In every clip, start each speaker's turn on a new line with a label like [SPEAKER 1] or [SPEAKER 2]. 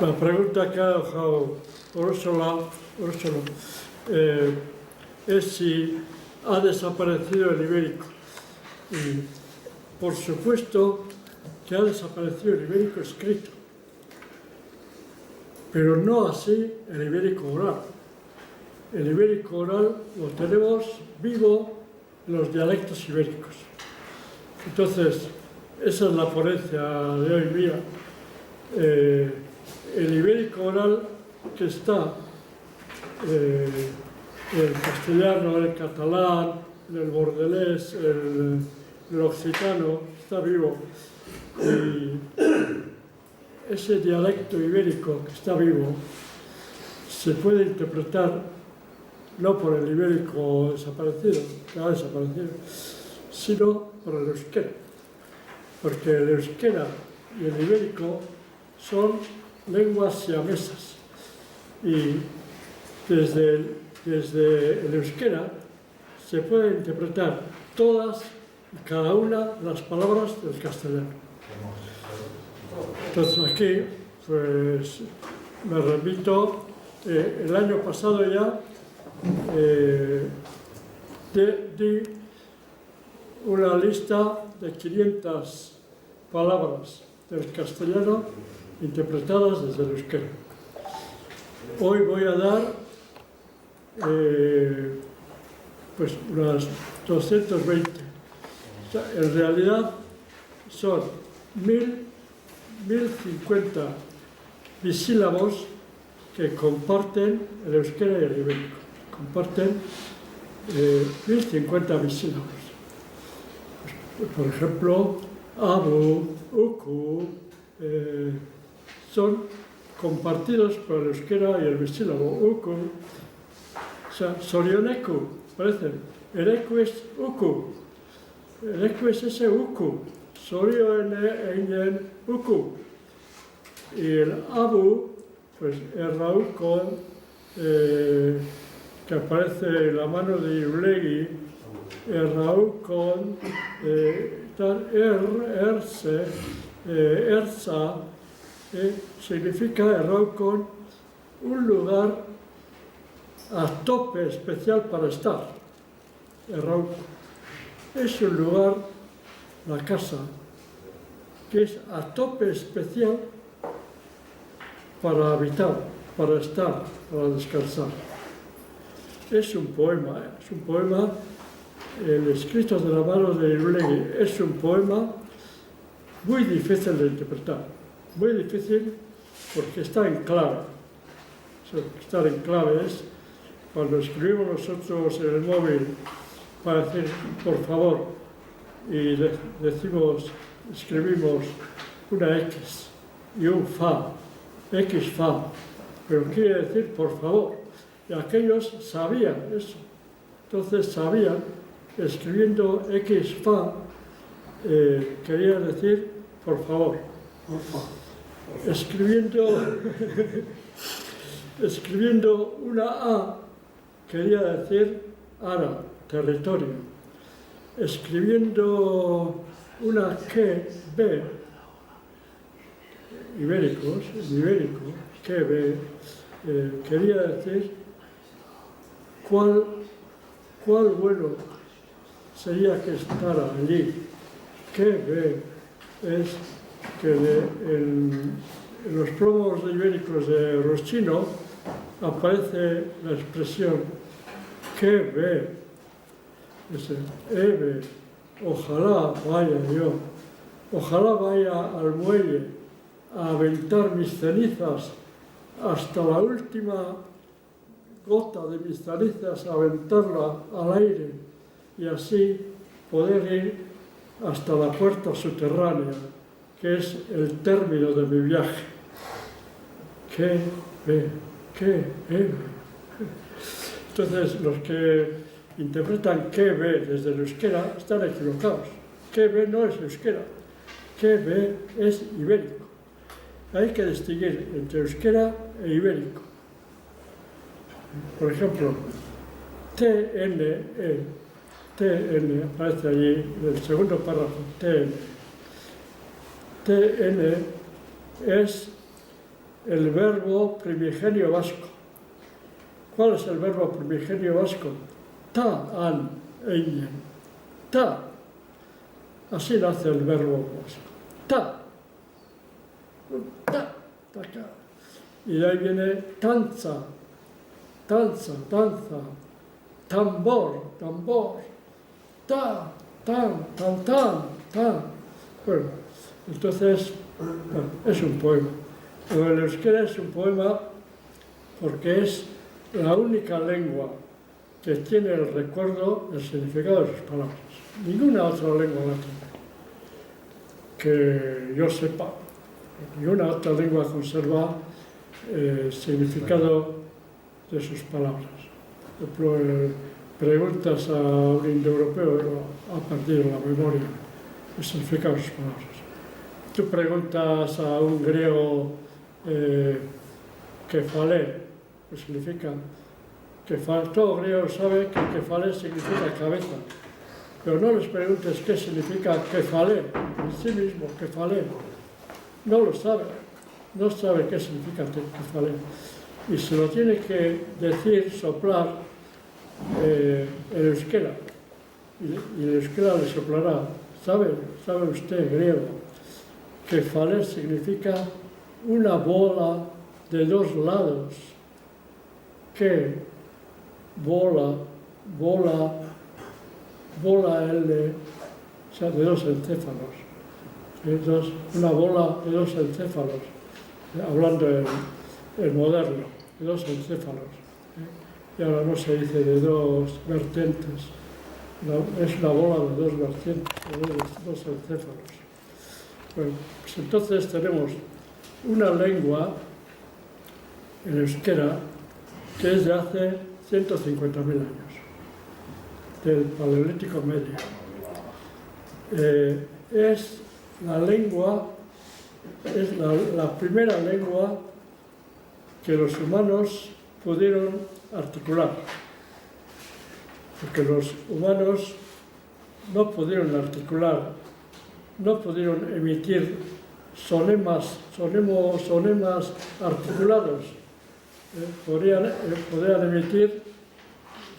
[SPEAKER 1] La pregunta que ha dejado Úrsula es si ha desaparecido el ibérico. Y por supuesto que ha desaparecido el ibérico escrito, pero no así el ibérico oral. El ibérico oral lo tenemos vivo en los dialectos ibéricos. Entonces, esa es la ponencia de hoy mía. El ibérico oral que está el castellano, el catalán, el bordelés, el occitano, está vivo. Y ese dialecto ibérico que está vivo se puede interpretar no por el ibérico desaparecido, que ha desaparecido, sino por el euskera. Porque el euskera y el ibérico son lenguas siamesas. Y desde el euskera se pueden interpretar todas y cada una de las palabras del castellano. Entonces aquí, pues, me remito, el año pasado ya di una lista de 500 palabras del castellano interpretadas desde el euskera. Hoy voy a dar pues unas 220. O sea, en realidad son 1050 bisílabos que comparten el euskera y el ibérico. Comparten 1050 bisílabos. Pues, por ejemplo, abu, uku, son compartidos por el euskera y el bisílabo uku. O sea, sorioneku, parecen. Ereku es uku. Ereku es ese uku. Sorioenen uku. Y el abu, pues erraukon, que aparece en la mano de Iulegui, erraukon, erse, erza, significa erraukon, un lugar a tope especial para estar. Erraukon es un lugar, la casa, que es a tope especial para habitar, para estar, para descansar. Es un poema, el escrito de la mano de Irulegui, es un poema muy difícil de interpretar, muy difícil porque está en clave. O sea, estar en clave es cuando escribimos nosotros en el móvil para decir por favor y escribimos una X y un fa, X fa, pero quiere decir por favor. Y aquellos sabían eso. Entonces sabían, escribiendo X fa, quería decir por favor. Escribiendo una A, quería decir ara, territorio. Escribiendo una que, B, ibérico, que B, quería decir cuál bueno sería que estara allí. Que B es que en los prólogos ibéricos de Roschino aparece la expresión que B, ese Ebe, ojalá vaya yo, ojalá vaya al muelle a aventar mis cenizas hasta la última gota de mis cenizas, a aventarla al aire y así poder ir hasta la puerta subterránea, que es el término de mi viaje. ¿Qué ve? ¿Qué ve? Entonces, los que interpretan que ve desde el euskera están equivocados. Que ve no es euskera, que ve es ibérico. Hay que distinguir entre euskera e ibérico. Por ejemplo, TNE, TN aparece allí en el segundo párrafo, TN. TN es el verbo primigenio vasco. ¿Cuál es el verbo primigenio vasco? Ta, an, einen. Ta. Así nace el verbo vasco. Ta. Ta. Ta. Y de ahí viene tanza. Tanza, danza. Tambor, tambor. Ta, tan, tan, tan, tan. Bueno, entonces, bueno, es un poema. Pero el euskera es un poema porque es la única lengua que tiene el recuerdo del significado de sus palabras. Ninguna otra lengua la tiene. Que yo sepa, ninguna otra lengua conserva el significado de sus palabras. Por ejemplo, preguntas a un indoeuropeo, ha perdido la memoria el significado de sus palabras. Tú preguntas a un griego kefalé, que significa kefalé. Todo griego sabe que kefalé significa cabeza, pero no les preguntes qué significa kefalé en sí mismo, kefalé. No lo sabe, no sabe qué significa kefalé. Y se lo tiene que decir, soplar, el euskera. Y el euskera le soplará. ¿Sabe usted, griego? Kefalé significa una bola de dos lados que bola L, o sea, de dos encéfalos. Una bola de dos encéfalos, hablando en moderno, de dos encéfalos. Y ahora no se dice de dos vertientes, es una bola de dos vertientes, de dos encéfalos. Bueno, pues entonces tenemos una lengua, el euskera, que es de hace 150.000 años, del Paleolítico Medio. Es la lengua, es la primera lengua que los humanos pudieron articular, porque los humanos no pudieron articular, no pudieron emitir sonemas articulados. Podrían emitir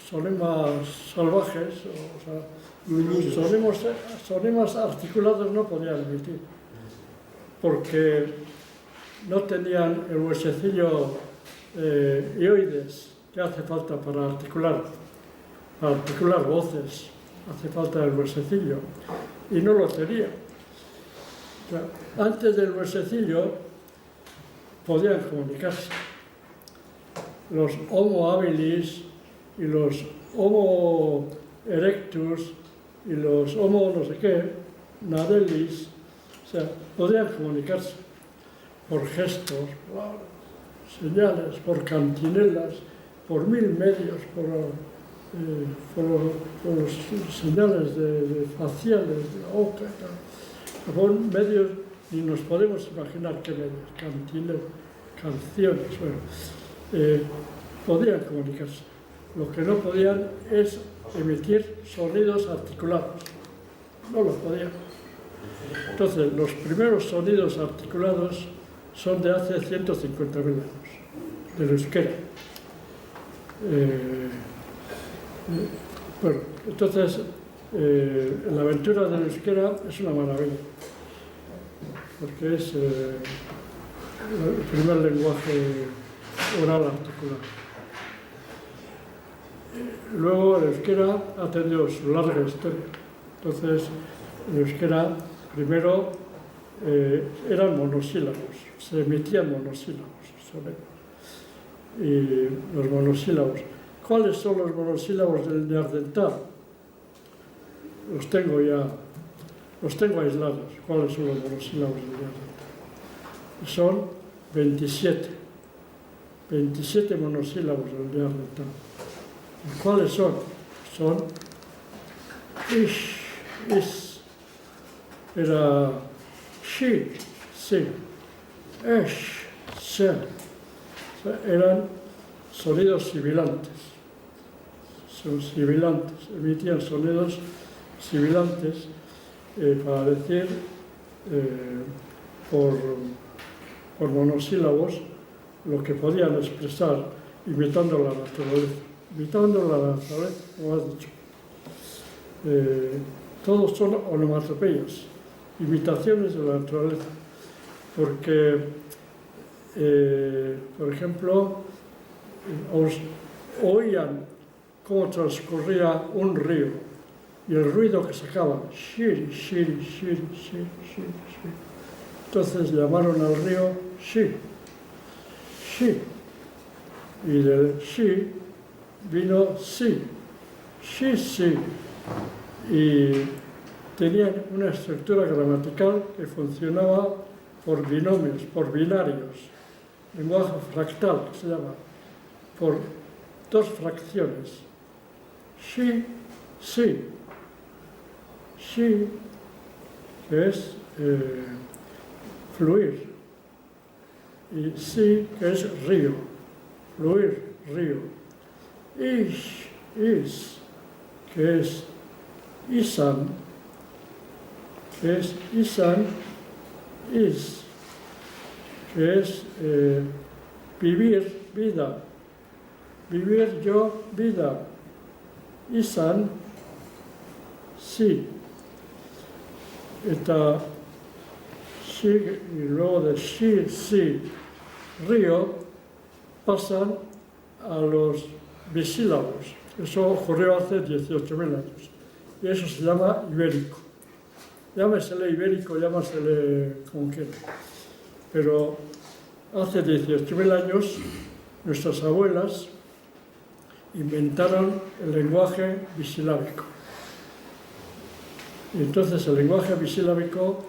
[SPEAKER 1] sonemas salvajes, o sea, sonemas articulados no podían emitir, porque no tenían el huesecillo ioides que hace falta para articular voces, hace falta el huesecillo, y no lo tenía. O sea, antes del huesecillo podían comunicarse. Los Homo habilis y los Homo erectus y los Homo no sé qué, nadellis, o sea, podían comunicarse por gestos, por señales, por cantinelas, por mil medios, por señales de faciales, de la boca, por medios, ni nos podemos imaginar qué medios, cantinelas, canciones, bueno, podían comunicarse. Lo que no podían es emitir sonidos articulados, no los podían. Entonces, los primeros sonidos articulados son de hace 150.000 años, del euskera. Bueno, entonces, la aventura del euskera es una maravilla, porque es el primer lenguaje oral articulado. Luego el euskera ha tenido su larga historia. Entonces, el euskera primero eran monosílabos, se emitían monosílabos. Y los monosílabos. ¿Cuáles son los monosílabos del neandertal? Los tengo aislados. ¿Cuáles son los monosílabos del neandertal? Son 27 monosílabos del neandertal. ¿Cuáles son? Son ish, is, era she, sí, esh, se. O sea, eran sonidos sibilantes. Son sibilantes, emitían sonidos sibilantes para decir por monosílabos lo que podían expresar imitando la naturaleza. Imitando la naturaleza, como has dicho. Todos son onomatopeyas, imitaciones de la naturaleza. Porque, por ejemplo, oían cómo transcurría un río y el ruido que sacaba, shiri, shiri, shiri, shiri, shiri, shiri. Entonces llamaron al río Shi, Shi, y del Shi vino Si, Shi, Si, y tenían una estructura gramatical que funcionaba por binomios, por binarios, lenguaje fractal que se llama, por dos fracciones, Shi, Si, Shi, que es fluir, y Si, que es río, fluir, río, Ish, Is, que es Isan, que es Isan, Is, que es vivir, vida, vivir yo, vida, Isan, sí. Esta sí, y luego de sí, sí, río, pasan a los bisílabos. Eso ocurrió hace 18.000 años. Y eso se llama ibérico. Llámesele ibérico, llámesele como quiera. Pero hace 18.000 años nuestras abuelas inventaron el lenguaje bisilábico. Y entonces el lenguaje bisilábico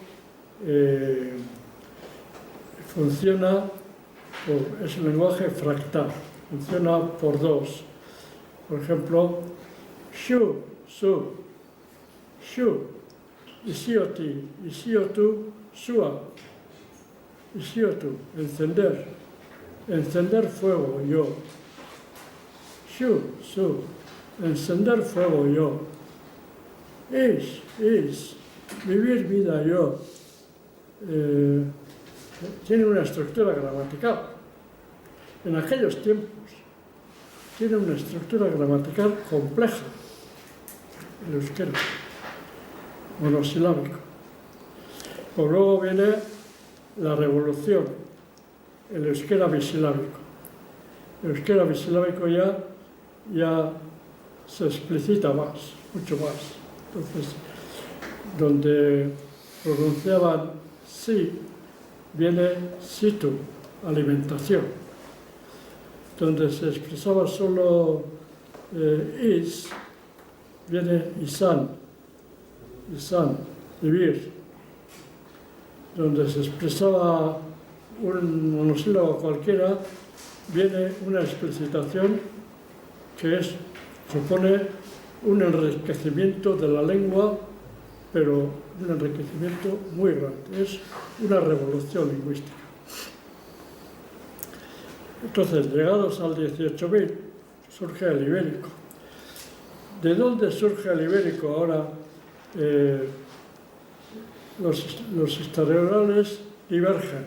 [SPEAKER 1] funciona, es un lenguaje fractal, funciona por dos. Por ejemplo, shu, su, shu, isioti, isiotu, sua, isiotu, encender, encender fuego, yo. Shu, su, encender fuego, yo. Is, vivir vida, yo. Tiene una estructura gramatical. En aquellos tiempos tiene una estructura gramatical compleja, el euskera, monosilábico. Pues luego viene la revolución, el euskera bisilábico. El euskera bisilábico ya se explicita más, mucho más. Entonces, donde pronunciaban sí, viene situ, alimentación. Donde se expresaba solo is, viene isan, vivir. Donde se expresaba un monosílabo cualquiera, viene una explicitación que supone un enriquecimiento de la lengua, pero un enriquecimiento muy grande. Es una revolución lingüística. Entonces, llegados al 18.000, surge el ibérico. ¿De dónde surge el ibérico ahora? Los historiadores divergen.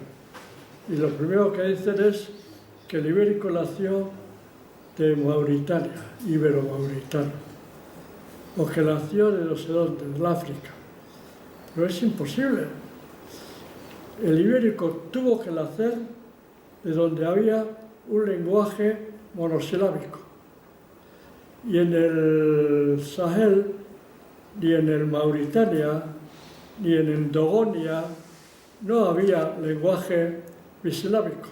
[SPEAKER 1] Y lo primero que dicen es que el ibérico nació de Mauritania, ibero-mauritano, o que nació de no sé dónde, del África. Pero es imposible. El ibérico tuvo que nacer de donde había un lenguaje monosilábico. Y en el Sahel, ni en el Mauritania, ni en el Dogonia, no había lenguaje bisilábico.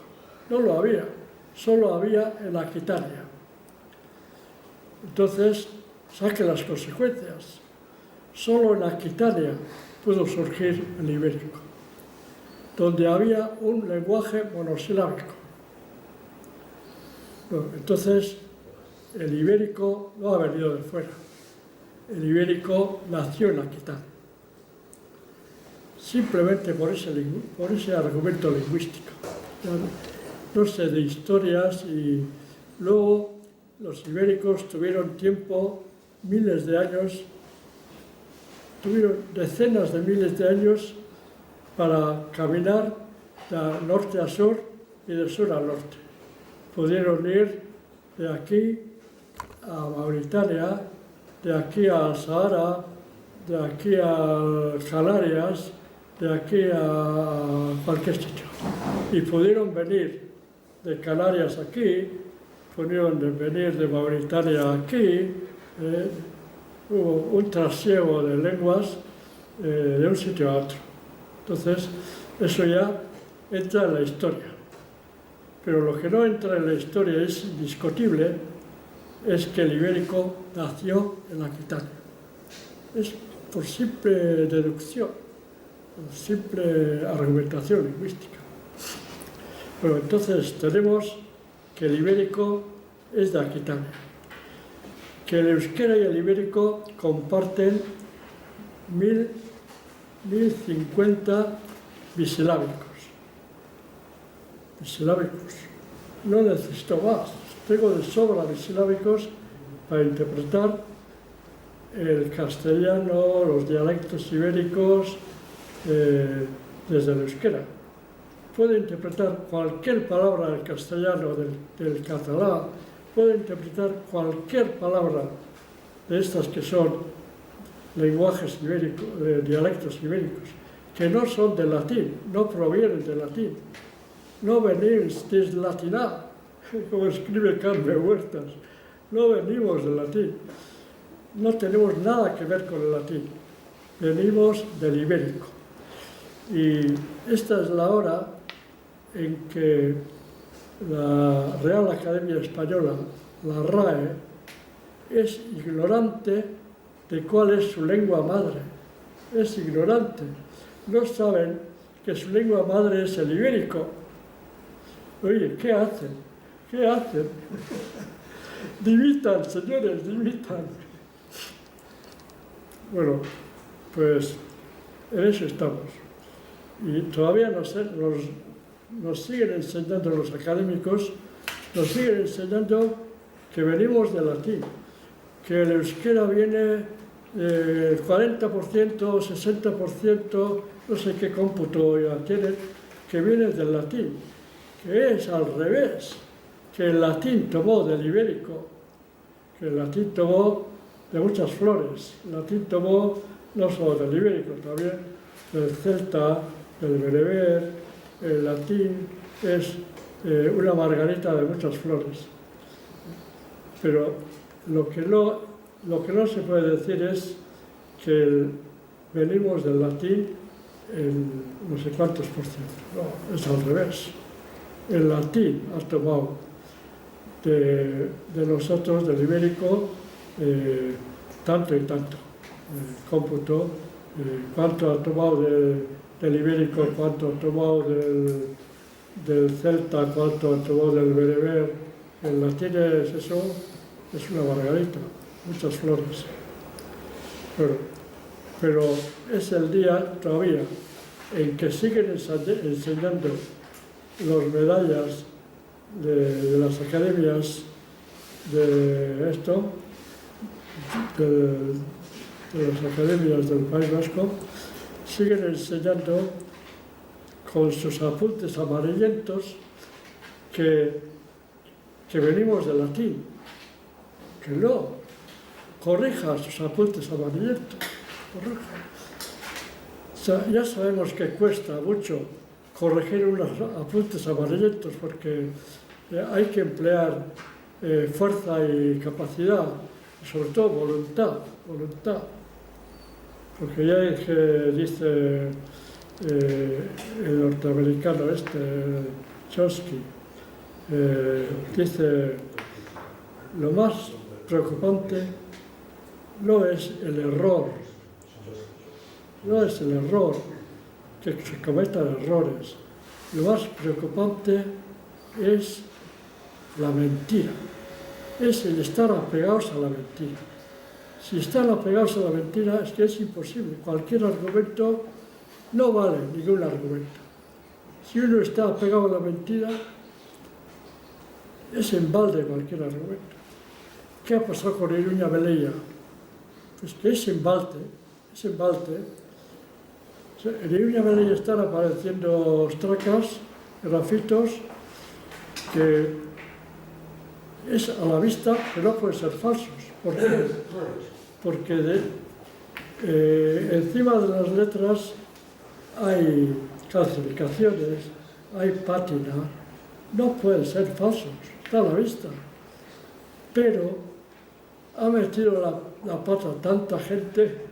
[SPEAKER 1] No lo había. Solo había en Aquitania. Entonces, saque las consecuencias. Solo en Aquitania pudo surgir el ibérico, donde había un lenguaje monosilábico. Bueno, entonces, el ibérico no ha venido de fuera. El ibérico nació en Aquitania. Simplemente por ese argumento lingüístico. No sé de historias, y luego los ibéricos tuvieron tiempo, miles de años, tuvieron decenas de miles de años para caminar de norte a sur y de sur a norte. Pudieron ir de aquí a Mauritania, de aquí a Sahara, de aquí a Canarias, de aquí a cualquier sitio. Y pudieron venir de Canarias aquí, pudieron venir de Mauritania aquí, hubo un trasiego de lenguas de un sitio a otro. Entonces, eso ya entra en la historia. Pero lo que no entra en la historia es indiscutible, es que el ibérico nació en Aquitania. Es por simple deducción, por simple argumentación lingüística. Bueno, entonces tenemos que el ibérico es de Aquitania, que el euskera y el ibérico comparten 1050 bisilábicos. No necesito más, tengo de sobra bisilábicos para interpretar el castellano, los dialectos ibéricos desde el euskera. Puedo interpretar cualquier palabra del castellano, del catalán, puedo interpretar cualquier palabra de estas que son lenguajes ibéricos, dialectos ibéricos, que no son del latín, no provienen del latín, no venimos des latina, como escribe Carmen Huertas, no venimos del latín, no tenemos nada que ver con el latín, venimos del ibérico. Y esta es la hora en que la Real Academia Española, la RAE, es ignorante de cuál es su lengua madre. Es ignorante. No saben que su lengua madre es el ibérico. Oye, ¿qué hacen? ¿Qué hacen? Dimitan, señores, dimitan. Bueno, pues en eso estamos. Y todavía nos siguen enseñando los académicos, nos siguen enseñando que venimos del latín, que el euskera viene el 40%, 60%, no sé qué cómputo ya tienen, que viene del latín, que es al revés, que el latín tomó del ibérico, que el latín tomó de muchas flores, el latín tomó no solo del ibérico, también del celta, del bereber. El latín es una margarita de muchas flores. Pero lo que no se puede decir es que venimos del latín en no sé cuántos por ciento. No, es al revés. El latín ha tomado de nosotros, del ibérico, tanto y tanto. El cómputo, cuánto ha tomado del ibérico, cuánto ha tomado del celta, cuánto ha tomado del bereber. El latín es eso, es una margarita, muchas flores. Pero es el día todavía en que siguen enseñando las medallas de las academias de esto, de las academias del País Vasco, siguen enseñando con sus apuntes amarillentos que venimos del latín. Que no, corrija sus apuntes amarillentos, corrija. O sea, ya sabemos que cuesta mucho corregir unos apuntes amarillentos porque hay que emplear fuerza y capacidad, y sobre todo voluntad. Porque ya es que dice el norteamericano Chomsky, dice, lo más preocupante no es el error, que se cometan errores. Lo más preocupante es la mentira, es el estar apegados a la mentira. Si están apegados a la mentira es que es imposible. Cualquier argumento no vale ningún argumento. Si uno está apegado a la mentira, es en balde cualquier argumento. ¿Qué ha pasado con Iruña Velella? Pues que es en balde. En Iruña Velella están apareciendo estracas, grafitos, que es a la vista que no pueden ser falsos. ¿Por qué? Porque encima de las letras hay calcificaciones, hay pátina, no pueden ser falsos, está a la vista. Pero ha metido la pata tanta gente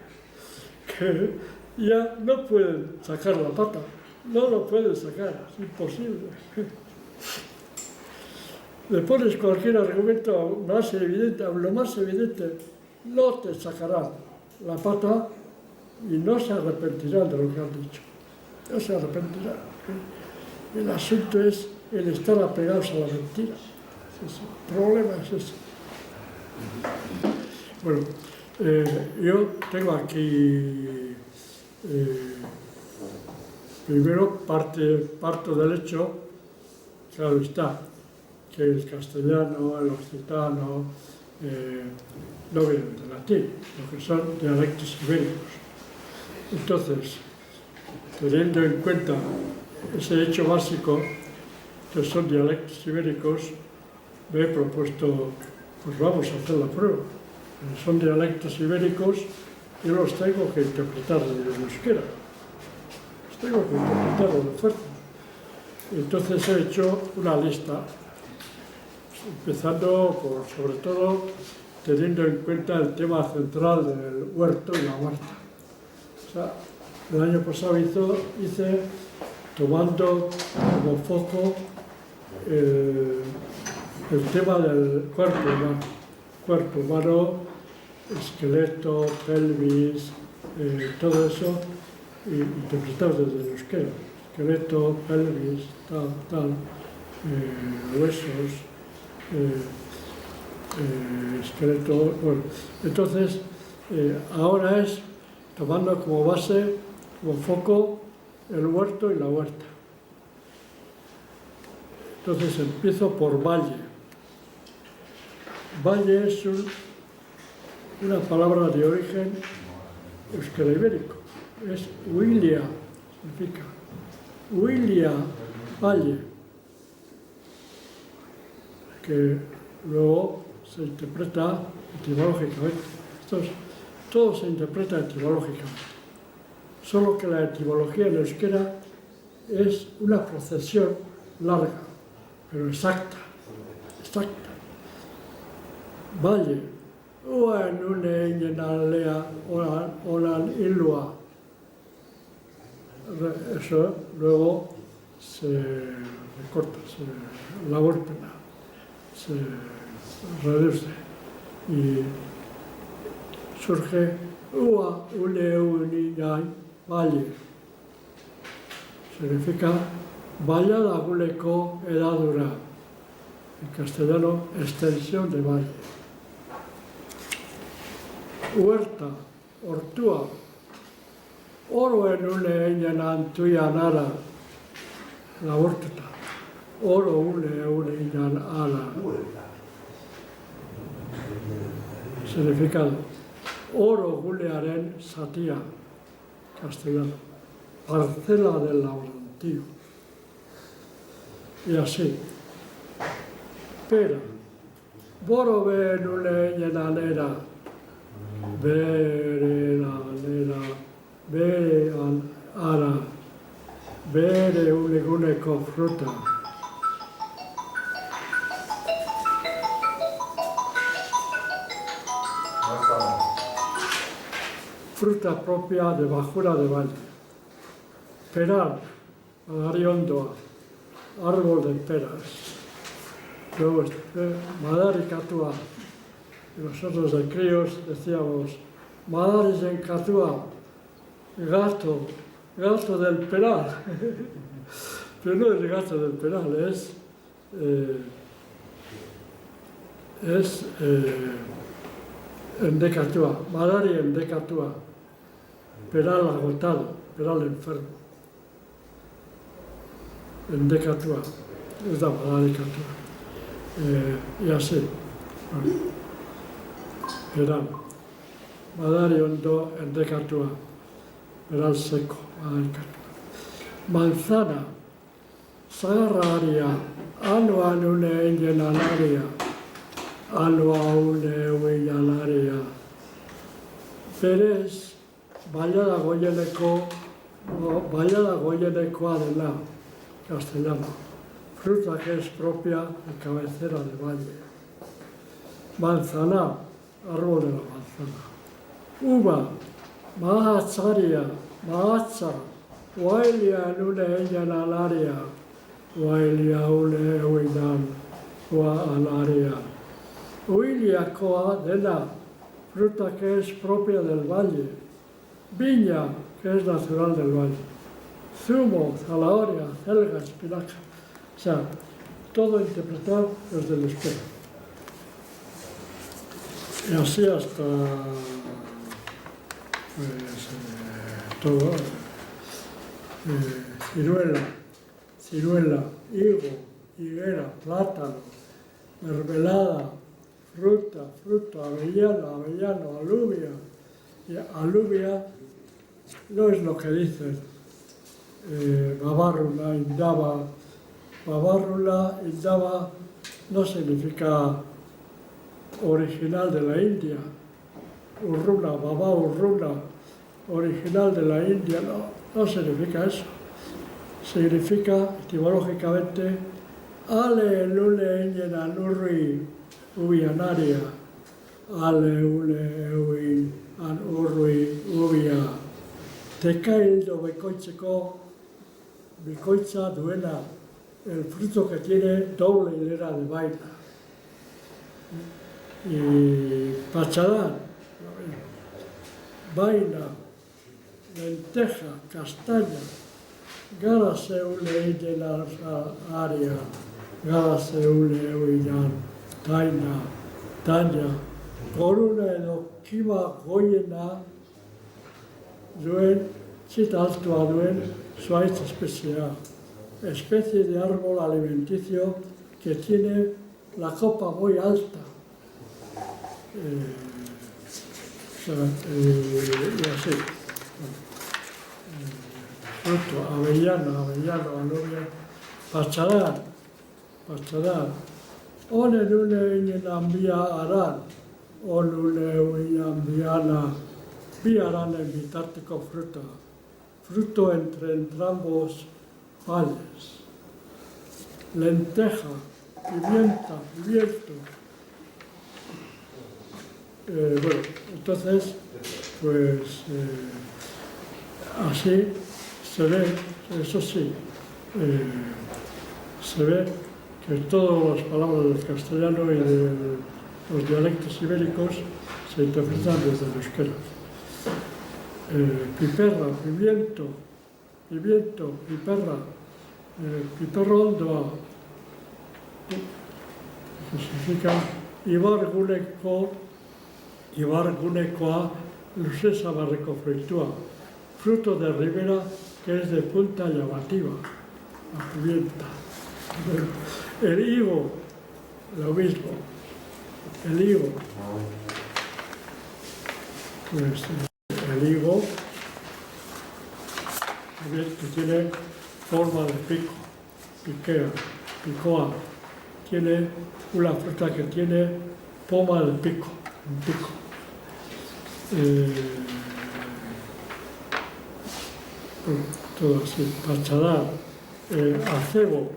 [SPEAKER 1] que ya no pueden sacar la pata, no lo pueden sacar, es imposible. Le pones cualquier argumento más evidente, lo más evidente, no te sacarán la pata y no se arrepentirán de lo que han dicho. No se arrepentirán. El asunto es el estar apegados a la mentira. El problema es ese. Bueno, yo tengo aquí, primero parto del hecho, claro está, que el castellano, el occitano, no vienen del latín, lo que son dialectos ibéricos. Entonces, teniendo en cuenta ese hecho básico, que son dialectos ibéricos, me he propuesto, pues vamos a hacer la prueba. Son dialectos ibéricos, yo los tengo que interpretar en euskera. Los tengo que interpretar de fuerte. Entonces he hecho una lista, empezando por, sobre todo, teniendo en cuenta el tema central del huerto y la huerta. O sea, el año pasado hice tomando como foco el tema del cuerpo humano, esqueleto, pelvis, todo eso, interpretado desde el euskera. Esqueleto, pelvis, tal, huesos, esqueleto, bueno. Entonces, ahora es tomando como base, como foco, el huerto y la huerta. Entonces empiezo por valle. Valle es una palabra de origen euskera ibérico. Es huilia, significa. Huilia, valle. Que luego se interpreta etimológicamente. Todo se interpreta etimológicamente. Solo que la etimología en euskera es una procesión larga, pero exacta. Valle, uan une ingenalea onan ilua. Eso luego se recorta, la huérpena, se reduce y surge ua une uniñai valle. Significa valla laguleko edadura. En castellano, extensión de valle. Huerta, ortua, oro en une eñan antuya nara, la huerta, oro une eñan ala. Significado, oro gulearen satia, castellano, parcela del labrantío. Y así, pera, boro ben une eñan alera, bere la lera, bere ara, bere uneguneko fruta. Fruta propia de bajura de valle. Peral, madariondoa, árbol de peras. Luego, madarikatua. Y nosotros de críos decíamos, Madaris en Catua, gato del peral. Pero no es el gato del peral, es en Decatua, Madari en Decatua, peral agotado, peral enfermo. En Decatua, es la Madaricatua. Y así. Bueno. Peral, Madari hondo en Decatua, peral seco, Madaricatua. Manzana, Sagarraria, Anua nune engenalaria, Anua une uinalaria. Berez, bailara goienekoa dela, castellano. Fruta que es propia de cabecera de valle. Manzana, árbol de la manzana. Uva, mahatzaria, mahatza, Wailia nune engenalaria, Wailia une uinan, ua alaria. Uilia coa dela, fruta que es propia del valle. Viña, que es natural del valle. Zumo, zanahoria, celga, espinaca. O sea, todo interpretado desde el espejo. Y así hasta todo. Ciruela, higo, higuera, plátano, mermelada, fruta, avellano, alubia. Y alubia no es lo que dicen. Babárrula, indaba. Babárrula, indaba no significa original de la India. Urruna, babá, urruna, original de la India, no significa eso. Significa, etimológicamente, ale lule enyen anurri ubianaria, ale ule eui anurri ubia. Tekaildo bekoitzeko, bikoitza duena, el fruto que tiene doble hilera de vaina. Y pachadán, vaina, lenteja, castaña, gara seule enyen aria, gara seule euinan, taina, taina, koruna edo kiba goiena duen, zita altua duen, zuaitz especial, especie de árbol alimenticio que tiene la copa muy alta. Y así. Fruto, avellano, alubia, pachadán. One lune enambia aran, o lune enambiana, biaran en bitartico fruta. Fruto entre entrambos valles. Lenteja, pimiento. Bueno, entonces, pues así se ve, eso sí, se ve que todas las palabras del castellano y de los dialectos ibéricos se interpretan desde el euskera. Piperra, pimiento, piperra, piperro hondo, que significa Ibargunekoa lusesa barreco fructúa, fruto de ribera que es de punta llamativa, la pimienta. El higo, lo mismo, el higo. Pues el higo que tiene forma de pico, picoa, tiene una fruta que tiene poma de pico, un pico. Todo así, pachadar, acebal.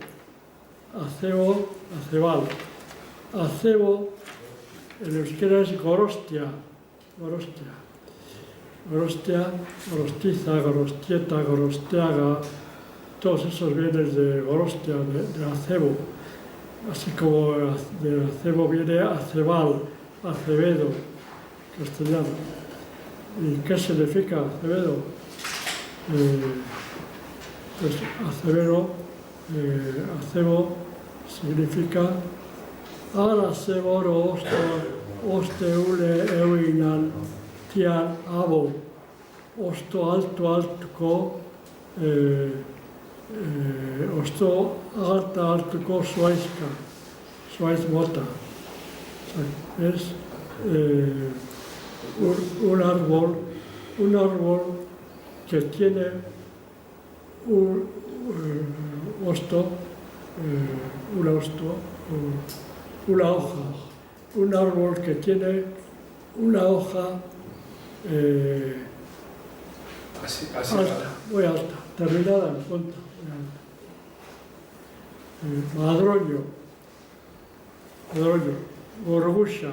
[SPEAKER 1] Acebo en euskera es gorostia, gorostiza, gorostieta, gorostiaga, todos esos bienes de gorostia, de acebo, así como de acebo viene acebal, acevedo, castellano. ¿Y qué significa acevedo? Pues acebo significa ara seboro oste ule euinan tian abo, osto altuko, osto altuko zuaiz mota. Es un árbol que tiene un osto un hosto, una hoja, un árbol que tiene una hoja alta, muy alta, terminada en punta, muy alta. Madroño, gorgucha,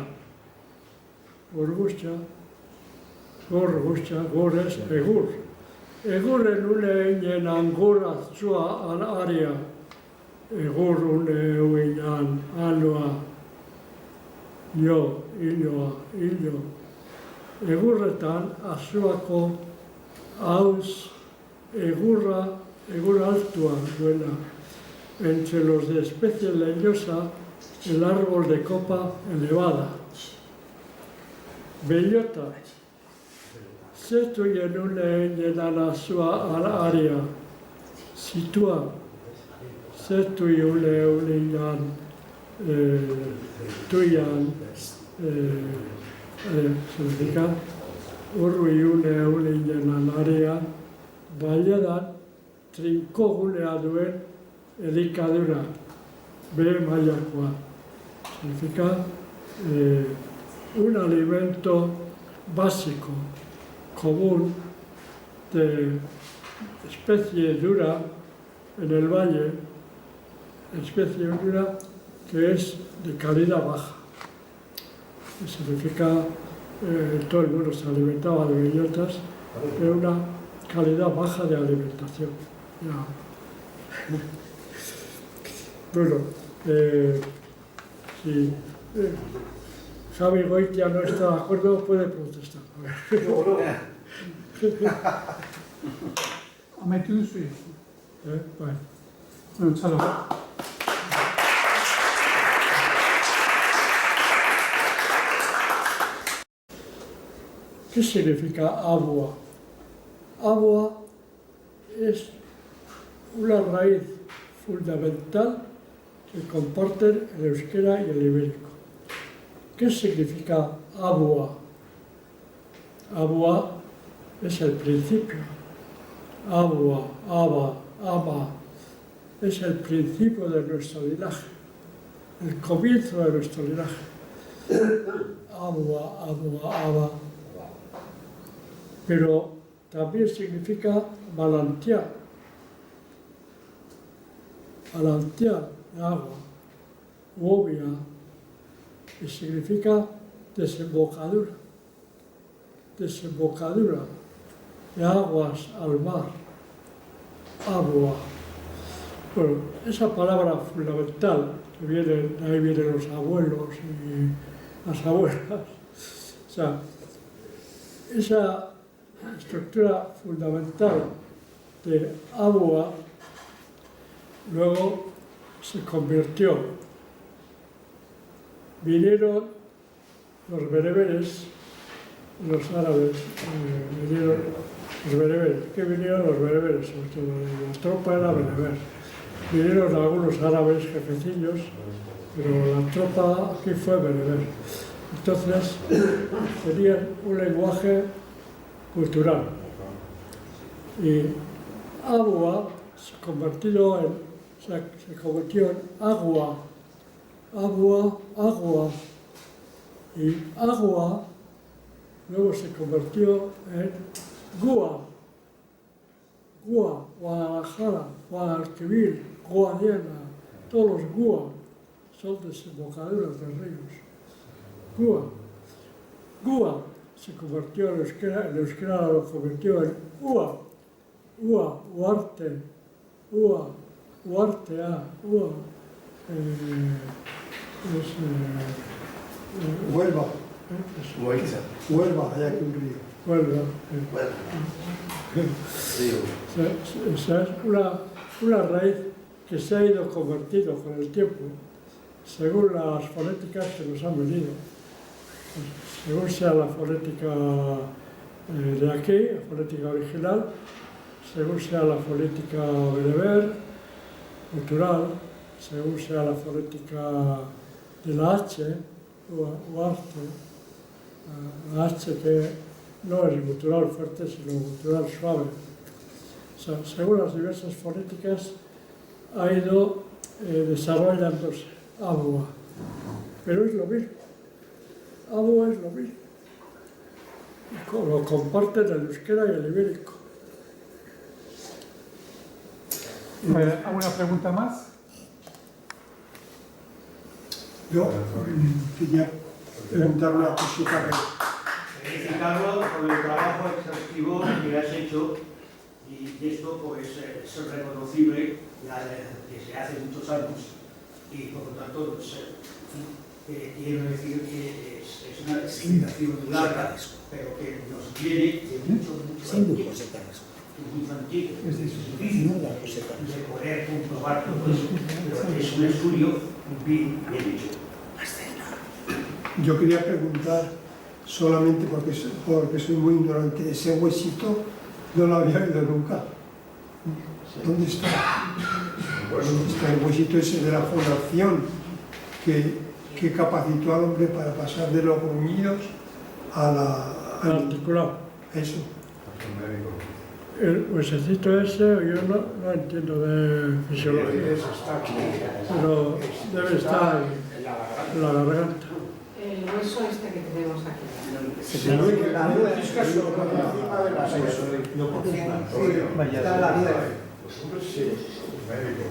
[SPEAKER 1] gur es egur. Egur en angur atzua al aria, egur uinan anua, illoa. Egurretan azuako hauz egur altua duena. Entre los de especie leñosa, el árbol de copa elevada. Bellota. Zetu jenunen azua al aria. Situa. Zetu jenunen tuian. Significa urruiune ulinen aria. Baiadan trinkogulea duen elikadura. B mailakoa. Significa un alimento básico, común, de especie dura en el valle, especie dura que es de calidad baja. Significa todo el mundo se alimentaba de bellotas de una calidad baja de alimentación. Ya. Bueno, si Javi Goitia no está de acuerdo, puede protestar.
[SPEAKER 2] Ameti duzu.
[SPEAKER 1] Bai.
[SPEAKER 2] Bueno, txalo.
[SPEAKER 1] ¿Qué significa agua? Agua es una raíz fundamental que comparten el euskera y el ibérico. ¿Qué significa agua? Agua es el principio. Agua, aba, ama, es el principio de nuestro linaje, el comienzo de nuestro linaje. Agua, aba. Pero también significa manantial. Manantial de agua, obvia, y significa desembocadura de aguas al mar, agua. Bueno, esa palabra fundamental, que viene, de ahí vienen los abuelos y las abuelas, o sea, esa estructura fundamental de agua luego se convirtió. Vinieron los bereberes, los árabes, vinieron los bereberes. ¿Qué vinieron los bereberes? Sobre todo la tropa era bereber. Vinieron algunos árabes jefecillos, pero la tropa aquí fue bereber. Entonces tenían un lenguaje cultural. Y agua se convirtió en agua. Agua. Y agua luego se convirtió en Gua, Guadalajara, Guadalquivir, Guadiana, todos los Gua son desembocaduras de ríos. Gua se convirtió en euskera, el euskera lo convirtió en Ua, Uarte, Uartea,
[SPEAKER 3] Huelva. Huelva, allá que un río.
[SPEAKER 1] Huelva. Esa es una raíz que se ha ido convirtiendo con el tiempo, según las fonéticas que nos han venido. Según sea la fonética de aquí, la fonética original, según sea la fonética bereber, cultural, según sea la fonética de la H o arte, la H que no es gutural fuerte, sino gutural suave. O sea, según las diversas fonéticas ha ido desarrollándose, Abua. Pero es lo mismo. Abua es lo mismo. Lo comparten el euskera y el ibérico.
[SPEAKER 2] ¿Alguna pregunta más?
[SPEAKER 3] Yo quería preguntar una cosita
[SPEAKER 4] Felicitarlo por el trabajo exhaustivo que has hecho y esto pues es reconocible ya desde hace muchos años y por lo tanto pues, quiero decir que es una explicación larga pero que nos viene de mucho antiguo, muy antiguo, es difícil de poder comprobar todo eso, pero es un estudio bien hecho.
[SPEAKER 3] Yo quería preguntar, solamente porque soy muy ignorante, ese huesito no lo había oído nunca. ¿Dónde está? ¿Dónde está el huesito ese de la fonación que capacitó al hombre para pasar de los gruñidos al
[SPEAKER 1] Articulado.
[SPEAKER 3] Eso.
[SPEAKER 1] El huesecito ese, yo no entiendo de fisiología, pero debe estar en la garganta.
[SPEAKER 5] El hueso este que tenemos aquí.
[SPEAKER 6] La muesca solo por encima de las huesos.
[SPEAKER 7] No por encima.
[SPEAKER 6] Está la nuez.
[SPEAKER 7] Pues hombre, sí, médico.